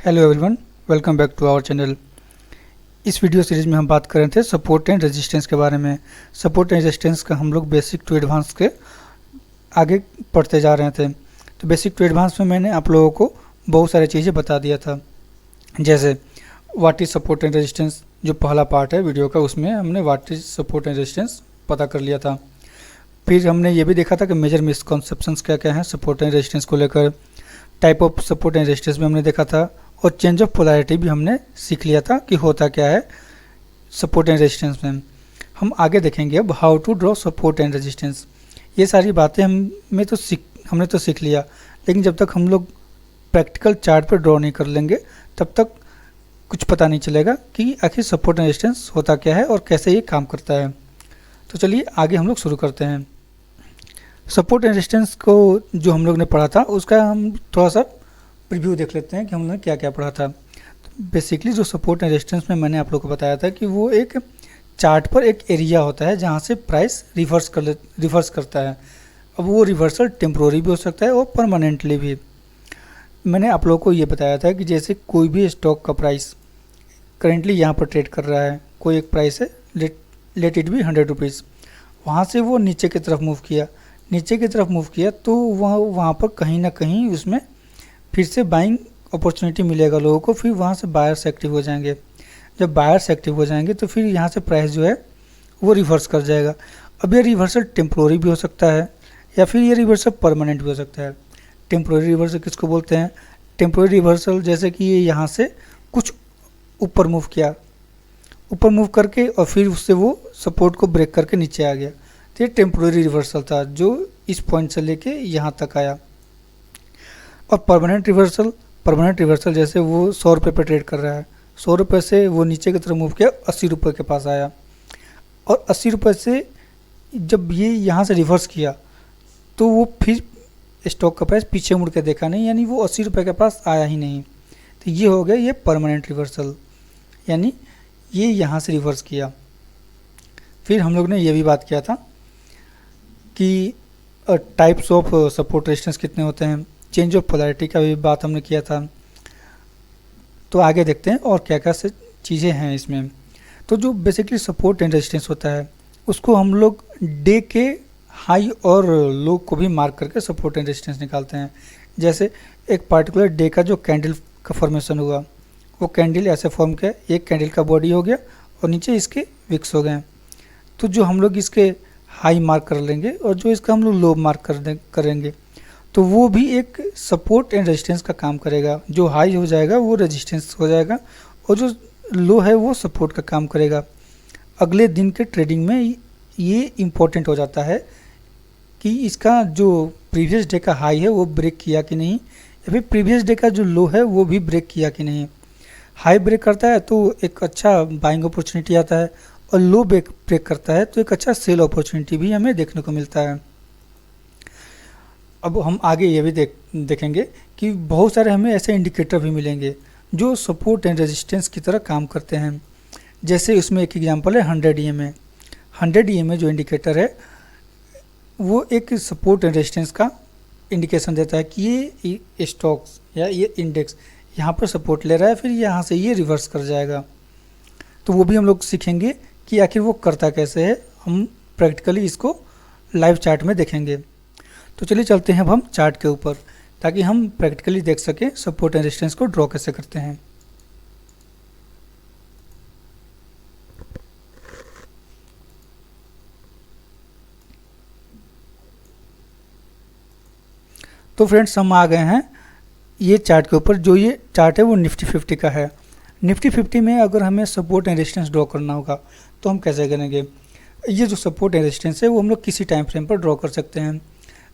Hello everyone, welcome back to our channel. इस video series में हम बात कर रहे थे सपोर्ट एंड रेजिस्टेंस के बारे में। सपोर्ट एंड रेजिस्टेंस का हम लोग बेसिक टू एडवांस के आगे पढ़ते जा रहे थे। तो बेसिक टू एडवांस में मैंने आप लोगों को बहुत सारी चीज़ें बता दिया था, जैसे what is support and resistance. जो पहला पार्ट है वीडियो का, उसमें हमने what is support and resistance पता कर लिया था। फिर हमने ये भी देखा था कि मेजर मिसकॉन्सेप्शंस क्या क्या हैं सपोर्ट एंड रेजिस्टेंस को लेकर। Type of support and resistance भी हमने देखा था, और चेंज ऑफ पोलैरिटी भी हमने सीख लिया था कि होता क्या है सपोर्ट एंड रेजिस्टेंस में। हम आगे देखेंगे अब how to draw support and resistance. ये सारी बातें हमने तो सीख लिया, लेकिन जब तक हम लोग प्रैक्टिकल चार्ट पर ड्रॉ नहीं कर लेंगे तब तक कुछ पता नहीं चलेगा कि आखिर सपोर्ट एंड रेजिस्टेंस होता क्या है और कैसे ये काम करता है। तो चलिए आगे हम लोग शुरू करते हैं। सपोर्ट एंड रेजिस्टेंस को जो हम लोग ने पढ़ा था उसका हम थोड़ा सा प्रीव्यू देख लेते हैं कि हमने क्या क्या पढ़ा था। बेसिकली जो सपोर्ट एंड रेजिस्टेंस में मैंने आप लोग को बताया था कि वो एक चार्ट पर एक एरिया होता है जहाँ से प्राइस रिवर्स करता है। अब वो रिवर्सल टेम्प्रोरी भी हो सकता है और परमानेंटली भी। मैंने आप लोगों को ये बताया था कि जैसे कोई भी स्टॉक का प्राइस करेंटली यहाँ पर ट्रेड कर रहा है, कोई एक प्राइस है, लेट इट बी 100 रुपीज़। वहाँ से वो नीचे की तरफ मूव किया तो वहाँ पर कहीं ना कहीं उसमें फिर से बाइंग अपॉर्चुनिटी मिलेगा लोगों को, फिर वहाँ से बायर्स एक्टिव हो जाएंगे। जब बायर्स एक्टिव हो जाएंगे तो फिर यहाँ से प्राइस जो है वो रिवर्स कर जाएगा। अब ये रिवर्सल टेम्प्रोरी भी हो सकता है या फिर ये रिवर्सल परमानेंट भी हो सकता है। टेम्प्रोरी रिवर्सल किसको बोलते हैं? टेम्प्रोरी रिवर्सल जैसे कि ये यहाँ से कुछ ऊपर मूव करके और फिर उससे वो सपोर्ट को ब्रेक करके नीचे आ गया, तो ये टेम्प्रोरी रिवर्सल था जो इस पॉइंट से लेके यहाँ तक आया। और परमानेंट रिवर्सल जैसे वो 100 रुपये पर ट्रेड कर रहा है, 100 रुपये से वो नीचे की तरफ मूव किया, 80 रुपये के पास आया, और 80 रुपये से जब ये यहाँ से रिवर्स किया तो वो फिर स्टॉक का प्राइस पीछे मुड़ के देखा नहीं, यानी वो 80 रुपये के पास आया ही नहीं। तो ये हो गया ये परमानेंट रिवर्सल, यानी ये यहाँ से रिवर्स किया। फिर हम लोग ने ये भी बात किया था कि टाइप्स ऑफ सपोर्ट रेजिस्टेंस कितने होते हैं, चेंज ऑफ पोलैरिटी का भी बात हमने किया था। तो आगे देखते हैं और क्या क्या से चीज़ें हैं इसमें। तो जो बेसिकली सपोर्ट एंड रेजिस्टेंस होता है उसको हम लोग डे के हाई और लो को भी मार्क करके सपोर्ट एंड रेजिस्टेंस निकालते हैं। जैसे एक पार्टिकुलर डे का जो कैंडल का फॉर्मेशन हुआ, वो कैंडल ऐसे फॉर्म किया, एक कैंडल का बॉडी हो गया और नीचे इसके विक्स हो गए। तो जो हम लोग इसके हाई मार्क कर लेंगे और जो इसका हम लोग लो मार्क करेंगे तो वो भी एक सपोर्ट एंड रेजिस्टेंस का काम करेगा। जो हाई हो जाएगा वो रेजिस्टेंस हो जाएगा और जो लो है वो सपोर्ट का काम करेगा। अगले दिन के ट्रेडिंग में ये इम्पोर्टेंट हो जाता है कि इसका जो प्रीवियस डे का हाई है वो ब्रेक किया कि नहीं, या फिर प्रीवियस डे का जो लो है वो भी ब्रेक किया कि नहीं। हाई ब्रेक करता है तो एक अच्छा बाइंग अपॉर्चुनिटी आता है, और लो ब्रेक करता है तो एक अच्छा सेल अपॉर्चुनिटी भी हमें देखने को मिलता है। अब हम आगे ये भी देखेंगे कि बहुत सारे हमें ऐसे इंडिकेटर भी मिलेंगे जो सपोर्ट एंड रेजिस्टेंस की तरह काम करते हैं। जैसे उसमें एक एग्जांपल है 100 EMA। 100 EMA जो इंडिकेटर है वो एक सपोर्ट एंड रेजिस्टेंस का इंडिकेशन देता है कि ये स्टॉक्स या ये इंडेक्स यहाँ पर सपोर्ट ले रहा है, फिर यहाँ से ये रिवर्स कर जाएगा। तो वो भी हम लोग सीखेंगे कि आखिर वो करता कैसे है। हम प्रैक्टिकली इसको लाइव चार्ट में देखेंगे। तो चलिए चलते हैं अब हम चार्ट के ऊपर, ताकि हम प्रैक्टिकली देख सकें सपोर्ट एंड रेजिस्टेंस को ड्रॉ कैसे करते हैं। तो फ्रेंड्स हम आ गए हैं ये चार्ट के ऊपर। जो ये चार्ट है वो निफ्टी 50 का है। निफ्टी 50 में अगर हमें सपोर्ट एंड रेजिस्टेंस ड्रॉ करना होगा तो हम कैसे करेंगे? ये जो सपोर्ट एंड रेजिस्टेंस है वो हम लोग किसी टाइम फ्रेम पर ड्रॉ कर सकते हैं।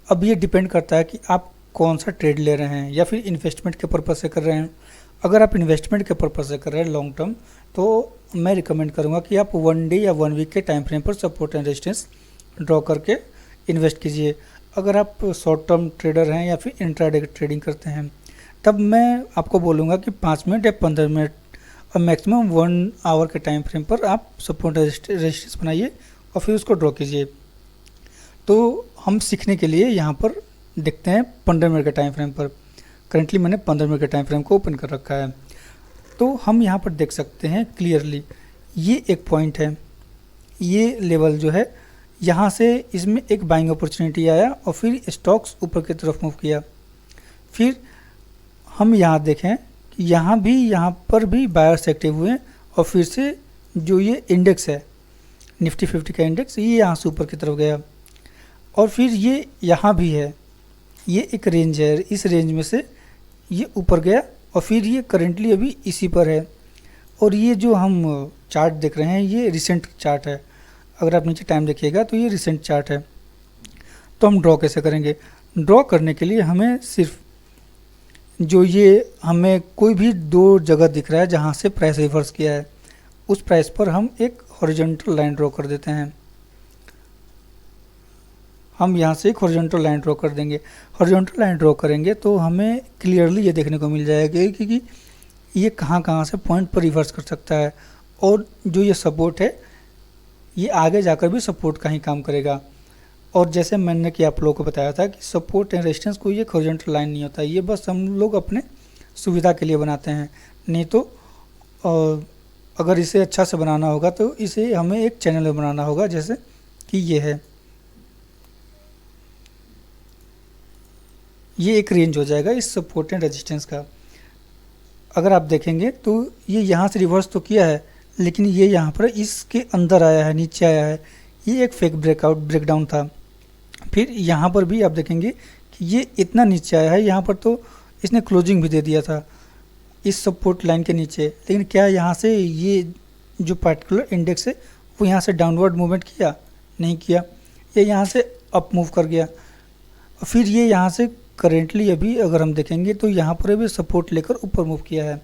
अब ये डिपेंड करता है कि आप कौन सा ट्रेड ले रहे हैं या फिर इन्वेस्टमेंट के पर्पज़ से कर रहे हैं। अगर आप इन्वेस्टमेंट के पर्पज़ से कर रहे हैं लॉन्ग टर्म, तो मैं रिकमेंड करूँगा कि आप 1 डे या 1 वीक के टाइम फ्रेम पर सपोर्ट एंड रेजिस्टेंस ड्रॉ करके इन्वेस्ट कीजिए। अगर आप शॉर्ट टर्म ट्रेडर हैं या फिर इंट्राडे ट्रेडिंग करते हैं, तब मैं आपको बोलूँगा कि 5 मिनट या 15 मिनट और मैक्सिमम 1 आवर के टाइम फ्रेम पर आप सपोर्ट रेजिस्टेंस बनाइए और फिर उसको ड्रॉ कीजिए। तो हम सीखने के लिए यहाँ पर देखते हैं 15 मिनट के टाइम फ्रेम पर। करंटली मैंने 15 मिनट के टाइम फ्रेम को ओपन कर रखा है। तो हम यहाँ पर देख सकते हैं क्लियरली ये एक पॉइंट है, ये लेवल जो है यहाँ से इसमें एक बाइंग अपॉर्चुनिटी आया और फिर स्टॉक्स ऊपर की तरफ मूव किया। फिर हम यहाँ देखें कि यहाँ पर भी बायर्स एक्टिव हुए और फिर से जो ये इंडेक्स है निफ्टी 50 का इंडेक्स, ये यहाँ से ऊपर की तरफ गया और फिर ये यहाँ भी है, ये एक रेंज है, इस रेंज में से ये ऊपर गया और फिर ये करेंटली अभी इसी पर है। और ये जो हम चार्ट देख रहे हैं ये रिसेंट चार्ट है, अगर आप नीचे टाइम देखिएगा तो ये रिसेंट चार्ट है। तो हम ड्रॉ कैसे करेंगे? ड्रॉ करने के लिए हमें सिर्फ जो ये हमें कोई भी दो जगह दिख रहा है जहाँ से प्राइस रिवर्स किया है, उस प्राइस पर हम एक हॉरिजॉन्टल लाइन ड्रॉ कर देते हैं। हम यहाँ से एक हॉरिजॉन्टल लाइन ड्रॉ कर देंगे। हॉरिजॉन्टल लाइन ड्रॉ करेंगे तो हमें क्लियरली ये देखने को मिल जाएगा कि ये कहाँ से पॉइंट पर रिवर्स कर सकता है और जो ये सपोर्ट है ये आगे जाकर भी सपोर्ट का ही काम करेगा। और जैसे मैंने कि आप लोगों को बताया था कि सपोर्ट एंड रेजिस्टेंस कोई एक हॉरिजॉन्टल लाइन नहीं होता, ये बस हम लोग अपने सुविधा के लिए बनाते हैं। नहीं तो अगर इसे अच्छा से बनाना होगा तो इसे हमें एक चैनल में बनाना होगा, जैसे कि ये है, ये एक रेंज हो जाएगा इस सपोर्ट एंड रेजिस्टेंस का। अगर आप देखेंगे तो ये यहाँ से रिवर्स तो किया है लेकिन ये यहाँ पर इसके अंदर आया है, नीचे आया है, ये एक फेक ब्रेकडाउन था। फिर यहाँ पर भी आप देखेंगे कि ये इतना नीचे आया है, यहाँ पर तो इसने क्लोजिंग भी दे दिया था इस सपोर्ट लाइन के नीचे, लेकिन क्या यहाँ से ये जो पार्टिकुलर इंडेक्स है वो यहाँ से डाउनवर्ड मूवमेंट किया? नहीं किया, ये यहाँ से अप मूव कर गया। फिर ये यहाँ से करेंटली अभी अगर हम देखेंगे तो यहाँ पर भी सपोर्ट लेकर ऊपर मूव किया है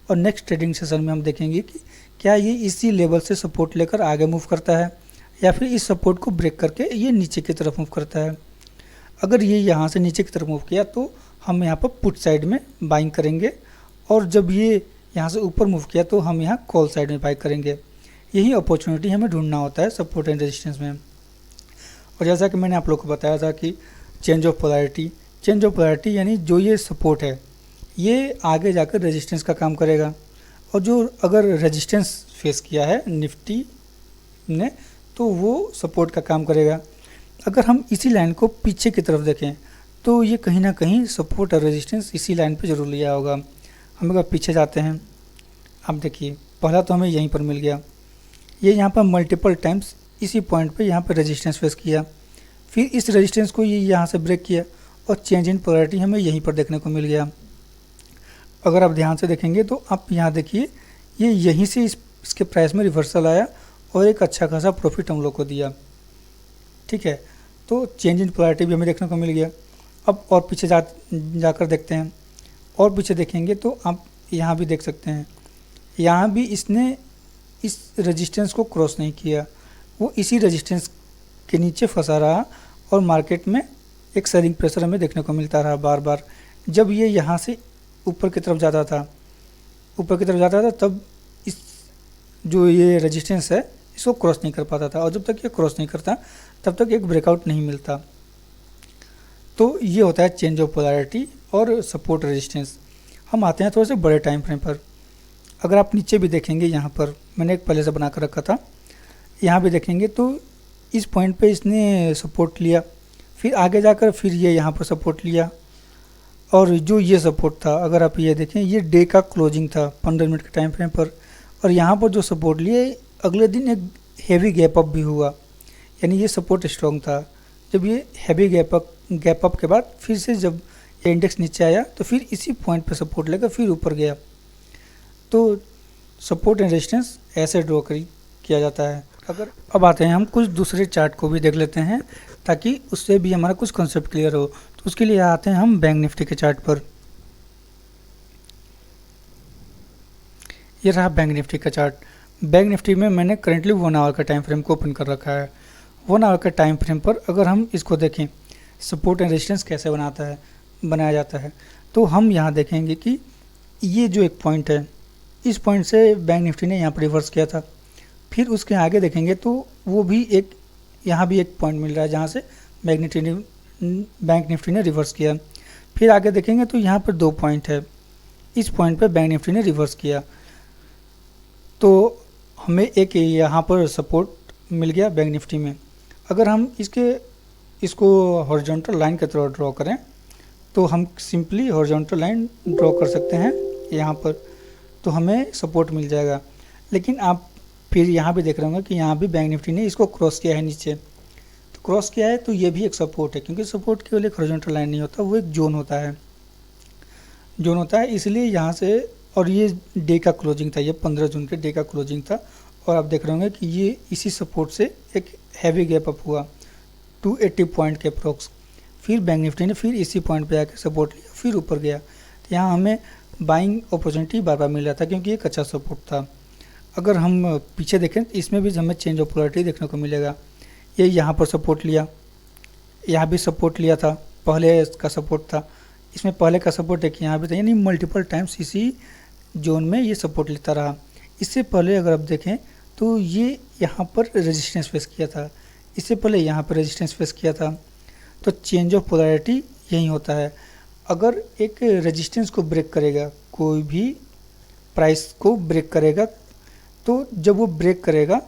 और नेक्स्ट ट्रेडिंग सेशन में हम देखेंगे कि क्या ये इसी लेवल से सपोर्ट लेकर आगे मूव करता है या फिर इस सपोर्ट को ब्रेक करके ये नीचे की तरफ मूव करता है। अगर ये यहाँ से नीचे की तरफ मूव किया तो हम यहाँ पर पुट साइड में बाइंग करेंगे और जब ये यहाँ से ऊपर मूव किया तो हम यहाँ कॉल साइड में बाइंग करेंगे। यही अपॉर्चुनिटी हमें ढूंढना होता है सपोर्ट एंड रेजिस्टेंस में। और जैसा कि मैंने आप लोग को बताया था कि चेंज ऑफ पोलैरिटी यानी जो ये सपोर्ट है ये आगे जाकर रेजिस्टेंस का काम करेगा और जो अगर रेजिस्टेंस फेस किया है निफ्टी ने तो वो सपोर्ट का काम करेगा। अगर हम इसी लाइन को पीछे की तरफ देखें तो ये कहीं ना कहीं सपोर्ट और रेजिस्टेंस इसी लाइन पे ज़रूर लिया होगा। हम अगर पीछे जाते हैं, अब देखिए पहला तो हमें यहीं पर मिल गया, ये यहाँ पर मल्टीपल टाइम्स इसी पॉइंट पे यहाँ पर रेजिस्टेंस फेस किया, फिर इस रेजिस्टेंस को ये यहाँ से ब्रेक किया और चेंज इन पोलैरिटी हमें यहीं पर देखने को मिल गया। अगर आप ध्यान से देखेंगे तो आप यहाँ देखिए ये यहीं से इसके प्राइस में रिवर्सल आया और एक अच्छा खासा प्रॉफिट हम लोग को दिया। ठीक है, तो चेंज इन पोलैरिटी भी हमें देखने को मिल गया। अब और पीछे जाकर देखते हैं, और पीछे देखेंगे तो आप यहाँ भी देख सकते हैं, यहाँ भी इसने इस रेजिस्टेंस को क्रॉस नहीं किया, वो इसी रेजिस्टेंस के नीचे फंसा रहा और मार्केट में एक सेलिंग प्रेशर हमें देखने को मिलता रहा बार बार। जब ये यहाँ से ऊपर की तरफ जाता था तब इस जो ये रेजिस्टेंस है इसको क्रॉस नहीं कर पाता था और जब तक ये क्रॉस नहीं करता तब तक एक ब्रेकआउट नहीं मिलता। तो ये होता है चेंज ऑफ पोलैरिटी और सपोर्ट रेजिस्टेंस। हम आते हैं थोड़े से बड़े टाइम फ्रेम पर। अगर आप नीचे भी देखेंगे, यहाँ पर मैंने एक पहले से बना कर रखा था, यहाँ भी देखेंगे तो इस पॉइंट पे इसने सपोर्ट लिया, फिर आगे जाकर फिर ये यहाँ पर सपोर्ट लिया और जो ये सपोर्ट था अगर आप ये देखें ये डे का क्लोजिंग था 15 मिनट के टाइम फ्रेम पर, और यहाँ पर जो सपोर्ट लिए अगले दिन एक हेवी गैप अप भी हुआ, यानी ये सपोर्ट स्ट्रॉन्ग था। जब ये हैवी गैप अप के बाद फिर से जब ये इंडेक्स नीचे आया तो फिर इसी पॉइंट पे सपोर्ट लेकर फिर ऊपर गया। तो सपोर्ट एंड रेजिस्टेंस ऐसे ड्रॉ किया जाता है। अगर अब आते हैं हम कुछ दूसरे चार्ट को भी देख लेते हैं ताकि उससे भी हमारा कुछ कॉन्सेप्ट क्लियर हो। तो उसके लिए आते हैं हम बैंक निफ्टी के चार्ट पर। ये रहा बैंक निफ्टी का चार्ट। बैंक निफ्टी में मैंने करेंटली 1 आवर का टाइम फ्रेम को ओपन कर रखा है। 1 आवर का टाइम फ्रेम पर अगर हम इसको देखें सपोर्ट एंड रेजिस्टेंस कैसे बनाया जाता है तो हम यहाँ देखेंगे कि ये जो एक पॉइंट है, इस पॉइंट से बैंक निफ्टी ने यहाँ पर रिवर्स किया था। फिर उसके आगे देखेंगे तो वो भी यहाँ भी एक पॉइंट मिल रहा है जहाँ से बैंक निफ्टी ने रिवर्स किया। फिर आगे देखेंगे तो यहाँ पर 2 पॉइंट है, इस पॉइंट पे बैंक निफ्टी ने रिवर्स किया, तो हमें एक यहाँ पर सपोर्ट मिल गया बैंक निफ्टी में। अगर हम इसको हॉरिजॉन्टल लाइन की तरह ड्रॉ करें तो हम सिंपली हॉरिजॉन्टल लाइन ड्रॉ कर सकते हैं यहाँ पर, तो हमें सपोर्ट मिल जाएगा। लेकिन आप फिर यहाँ पे देख रहे होंगे कि यहाँ भी बैंक निफ्टी ने इसको क्रॉस किया है नीचे, तो क्रॉस किया है तो ये भी एक सपोर्ट है, क्योंकि सपोर्ट केवल एक हॉरिजॉन्टल लाइन नहीं होता, वो एक जोन होता है, इसलिए यहाँ से। और ये डे का क्लोजिंग था, ये 15 जून के डे का क्लोजिंग था, और आप देख रहे होंगे कि ये इसी सपोर्ट से एक हैवी गैप अप हुआ 280 पॉइंट के अप्रोक्स। फिर बैंक निफ्टी ने फिर इसी पॉइंट पे आकर सपोर्ट लिया, फिर ऊपर गया, तो यहाँ हमें बाइंग अपॉर्चुनिटी बार बार मिल रहा था, क्योंकि एक अच्छा सपोर्ट था। अगर हम पीछे देखें तो इसमें भी हमें चेंज ऑफ पोलैरिटी देखने को मिलेगा। ये यहाँ पर सपोर्ट लिया, यहाँ भी सपोर्ट लिया था, पहले इसका सपोर्ट था, इसमें पहले का सपोर्ट है कि यहाँ भी था, यानी मल्टीपल टाइम्स इसी जोन में ये सपोर्ट लेता रहा। इससे पहले अगर आप देखें तो ये यहाँ पर रेजिस्टेंस फेस किया था, इससे पहले यहाँ पर रेजिस्टेंस फेस किया था। तो चेंज ऑफ पोलैरिटी यही होता है, अगर एक रेजिस्टेंस को ब्रेक करेगा, कोई भी प्राइस को ब्रेक करेगा, तो जब वो ब्रेक करेगा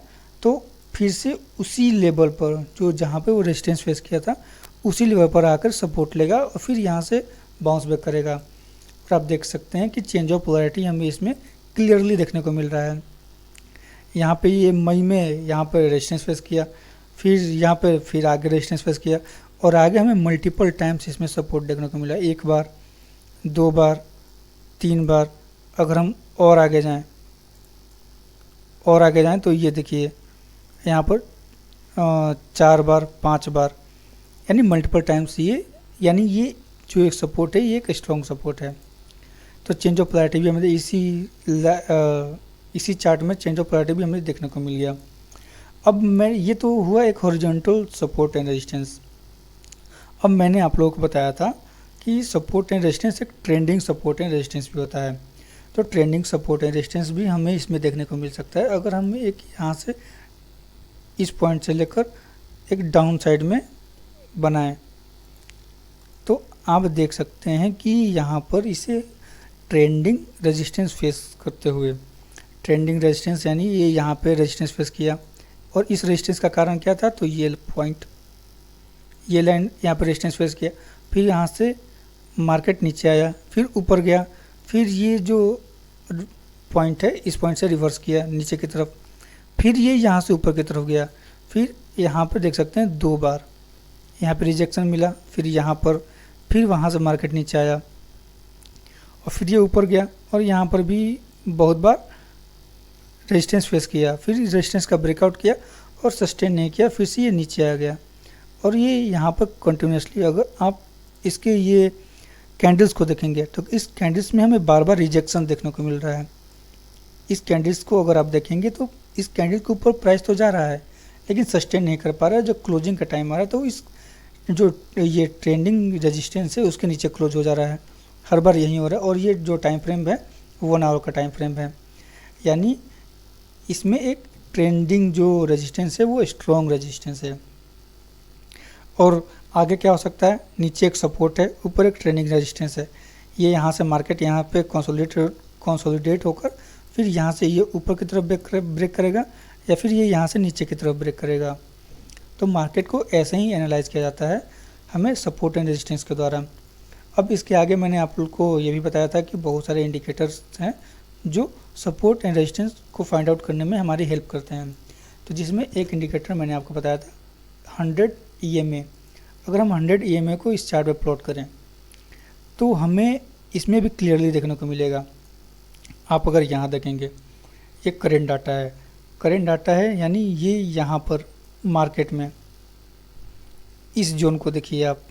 तो फिर से उसी लेवल पर जो जहाँ पे वो रेजिस्टेंस फेस किया था उसी लेवल पर आकर सपोर्ट लेगा और फिर यहाँ से बाउंस बैक करेगा। और आप देख सकते हैं कि चेंज ऑफ पोलैरिटी हमें इसमें क्लियरली देखने को मिल रहा है। यहाँ पे ये मई में यहाँ पर रेजिस्टेंस फेस किया, फिर यहाँ पे फिर आगे रेजिस्टेंस फेस किया, और आगे हमें मल्टीपल टाइम्स इसमें सपोर्ट देखने को मिला, 1 बार, 2 बार, 3 बार। अगर हम और आगे जाएं तो ये देखिए यहाँ पर 4 बार, 5 बार, यानी मल्टीपल टाइम्स यानी ये जो एक सपोर्ट है ये एक स्ट्रॉन्ग सपोर्ट है। तो चेंज ऑफ पोलैरिटी भी हमें इसी चार्ट में चेंज ऑफ पोलैरिटी भी हमें देखने को मिल गया। अब ये तो हुआ एक हॉरिजॉन्टल सपोर्ट एंड रेजिस्टेंस। अब मैंने आप लोगों को बताया था कि सपोर्ट एंड रेजिस्टेंस एक ट्रेंडिंग सपोर्ट एंड रेजिस्टेंस भी होता है, तो ट्रेंडिंग सपोर्ट एंड रेजिस्टेंस भी हमें इसमें देखने को मिल सकता है। अगर हम एक यहाँ से इस पॉइंट से लेकर एक डाउन साइड में बनाएं तो आप देख सकते हैं कि यहाँ पर इसे ट्रेंडिंग रेजिस्टेंस फेस करते हुए, ट्रेंडिंग रेजिस्टेंस यानी ये यहाँ पे रेजिस्टेंस फेस किया, और इस रेजिस्टेंस का कारण क्या था, तो ये पॉइंट, ये लाइन यहाँ पर रेजिस्टेंस फेस किया, फिर यहाँ से मार्केट नीचे आया, फिर ऊपर गया, फिर ये जो पॉइंट है इस पॉइंट से रिवर्स किया नीचे की तरफ, फिर ये यहाँ से ऊपर की तरफ गया, फिर यहाँ पर देख सकते हैं 2 बार यहाँ पे रिजेक्शन मिला, फिर यहाँ पर, फिर वहाँ से मार्केट नीचे आया और फिर ये ऊपर गया, और यहाँ पर भी बहुत बार रेजिस्टेंस फेस किया, फिर रेजिस्टेंस का ब्रेकआउट किया और सस्टेन नहीं किया, फिर से ये नीचे आ गया। और ये यहाँ पर कंटिन्यूसली अगर आप इसके ये कैंडल्स को देखेंगे तो इस कैंडल्स में हमें बार बार रिजेक्शन देखने को मिल रहा है। इस कैंडल्स को अगर आप देखेंगे तो इस कैंडल के ऊपर प्राइस तो जा रहा है लेकिन सस्टेन नहीं कर पा रहा है। जब क्लोजिंग का टाइम आ रहा है तो इस जो ये ट्रेंडिंग रेजिस्टेंस है उसके नीचे क्लोज हो जा रहा है, हर बार यही हो रहा है। और ये जो टाइम फ्रेम है 1 आवर का टाइम फ्रेम है, यानी इसमें एक ट्रेंडिंग जो रेजिस्टेंस है वो स्ट्रॉन्ग रेजिस्टेंस है। और आगे क्या हो सकता है, नीचे एक सपोर्ट है, ऊपर एक ट्रेंडिंग रेजिस्टेंस है। ये यहाँ से मार्केट यहाँ पे कंसोलिडेट होकर फिर यहाँ से ये ऊपर की तरफ ब्रेक करेगा या फिर ये यहाँ से नीचे की तरफ ब्रेक करेगा। तो मार्केट को ऐसे ही एनालाइज किया जाता है हमें सपोर्ट एंड रेजिस्टेंस के द्वारा। अब इसके आगे मैंने आप लोग को ये भी बताया था कि बहुत सारे इंडिकेटर्स हैं जो सपोर्ट एंड रेजिस्टेंस को फाइंड आउट करने में हमारी हेल्प करते हैं। तो जिसमें एक इंडिकेटर मैंने आपको बताया था 100 EMA। अगर हम 100 EMA को इस चार्ट पे प्लॉट करें तो हमें इसमें भी क्लियरली देखने को मिलेगा। आप अगर यहाँ देखेंगे ये करेंट डाटा है, यानी ये यहाँ पर मार्केट में इस जोन को देखिए, आप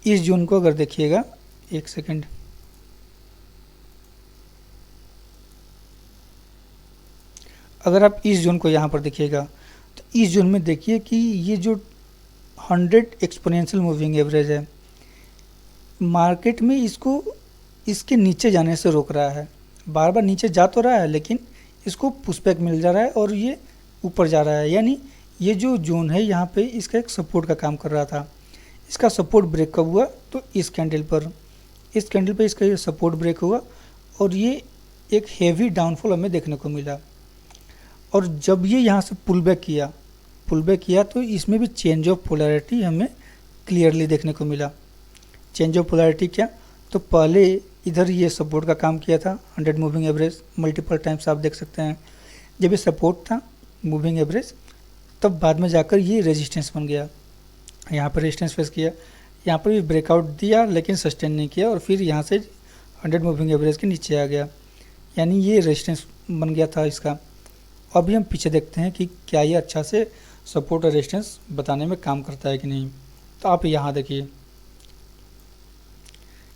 इस जोन को अगर देखिएगा, एक सेकंड, अगर आप इस जोन को यहाँ पर देखिएगा तो इस जोन में देखिए कि ये जो 100 एक्सपोनेंशियल मूविंग एवरेज है मार्केट में इसको इसके नीचे जाने से रोक रहा है। बार बार नीचे जा तो रहा है लेकिन इसको पुशबैक मिल जा रहा है और ये ऊपर जा रहा है, यानी ये जो जोन है यहाँ पे इसका एक सपोर्ट का काम कर रहा था। इसका सपोर्ट ब्रेक कब हुआ, तो इस कैंडल पर इसका ये सपोर्ट ब्रेक हुआ और ये एक हेवी डाउनफॉल हमें देखने को मिला। और जब ये यहाँ से पुल बैक किया तो इसमें भी चेंज ऑफ पोलैरिटी हमें क्लियरली देखने को मिला। चेंज ऑफ पोलैरिटी क्या, तो पहले इधर ये सपोर्ट का काम किया था 100 मूविंग एवरेज, मल्टीपल टाइम्स आप देख सकते हैं। जब ये सपोर्ट था मूविंग एवरेज, तब बाद में जाकर ये रेजिस्टेंस बन गया। यहाँ पर रेजिस्टेंस फेस किया, यहाँ पर भी ब्रेकआउट दिया लेकिन सस्टेन नहीं किया, और फिर यहाँ से 100 मूविंग एवरेज के नीचे आ गया, यानी ये रेजिस्टेंस बन गया था इसका। अभी हम पीछे देखते हैं कि क्या ये अच्छा से सपोर्ट और रेजिस्टेंस बताने में काम करता है कि नहीं। तो आप यहाँ देखिए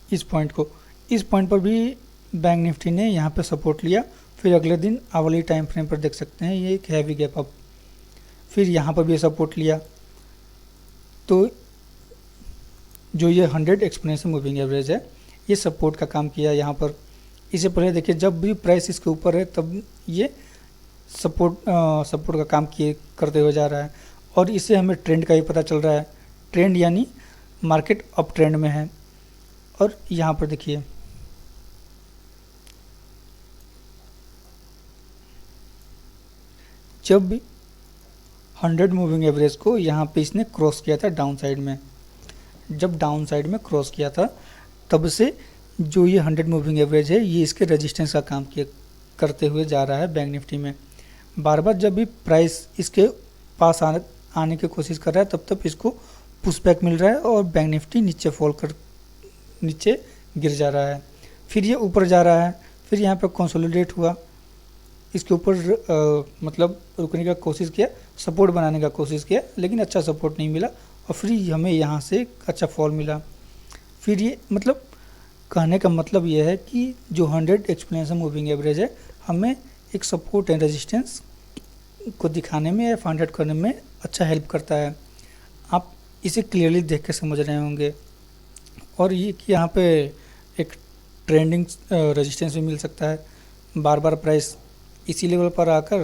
इस पॉइंट पर भी बैंक निफ्टी ने यहाँ पे सपोर्ट लिया, फिर अगले दिन आवली टाइम फ्रेम पर देख सकते हैं ये एक हैवी गैप अप, फिर यहाँ पर भी सपोर्ट लिया। तो जो ये 100 एक्सपोनेंशियल मूविंग एवरेज है ये सपोर्ट का काम किया यहाँ पर। इससे पहले देखिए जब भी प्राइस इसके ऊपर है तब ये सपोर्ट का काम करते हुए जा रहा है, और इससे हमें ट्रेंड का भी पता चल रहा है। ट्रेंड यानी मार्केट अप ट्रेंड में है। और यहाँ पर देखिए जब भी 100 मूविंग एवरेज को यहाँ पे इसने क्रॉस किया था डाउन साइड में, जब डाउन साइड में क्रॉस किया था तब से जो ये 100 मूविंग एवरेज है ये इसके रेजिस्टेंस का काम करते हुए जा रहा है बैंक निफ्टी में। बार बार जब भी प्राइस इसके पास आने की कोशिश कर रहा है तब इसको पुशबैक मिल रहा है और बैंक निफ्टी नीचे गिर जा रहा है। फिर ये ऊपर जा रहा है, फिर यहाँ पर कंसोलिडेट हुआ, इसके ऊपर मतलब रुकने का कोशिश किया, सपोर्ट बनाने का कोशिश किया, लेकिन अच्छा सपोर्ट नहीं मिला, और फिर हमें यहाँ से अच्छा फॉल मिला। फिर ये मतलब कहने का मतलब ये है कि जो 100 एक्सपोनेंशियल मूविंग एवरेज है हमें एक सपोर्ट एंड रेजिस्टेंस को दिखाने में या फाइंड आउट करने में अच्छा हेल्प करता है। आप इसे क्लियरली देख के समझ रहे होंगे। और ये कि यहाँ पे एक ट्रेंडिंग रेजिस्टेंस भी मिल सकता है। बार बार प्राइस इसी लेवल पर आकर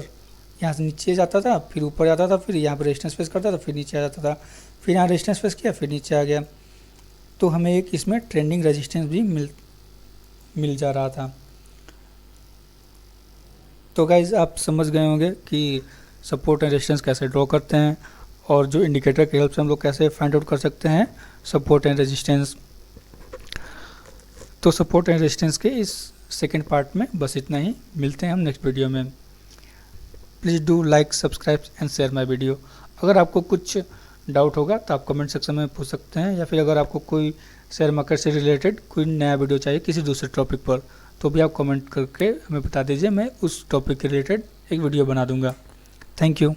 यहाँ से नीचे जाता था, फिर ऊपर जाता था, फिर यहाँ पर रेजिस्टेंस फेस करता था, फिर नीचे आ जाता था, फिर यहाँ रेजिस्टेंस फेस किया, फिर नीचे आ गया। तो हमें एक इसमें ट्रेंडिंग रेजिस्टेंस भी मिल जा रहा था। तो गाइज आप समझ गए होंगे कि सपोर्ट एंड रेजिस्टेंस कैसे ड्रॉ करते हैं, और जो इंडिकेटर की हेल्प से हम लोग कैसे फाइंड आउट कर सकते हैं सपोर्ट एंड रेजिस्टेंस। तो सपोर्ट एंड रेजिस्टेंस के इस सेकेंड पार्ट में बस इतना ही। मिलते हैं हम नेक्स्ट वीडियो में। Please do like, subscribe and share my video. अगर आपको कुछ डाउट होगा तो आप कमेंट सेक्शन में पूछ सकते हैं, या फिर अगर आपको कोई शेयर मार्केट से रिलेटेड कोई नया वीडियो चाहिए किसी दूसरे टॉपिक पर तो भी आप कमेंट करके हमें बता दीजिए, मैं उस टॉपिक के रिलेटेड एक वीडियो बना दूंगा। Thank you.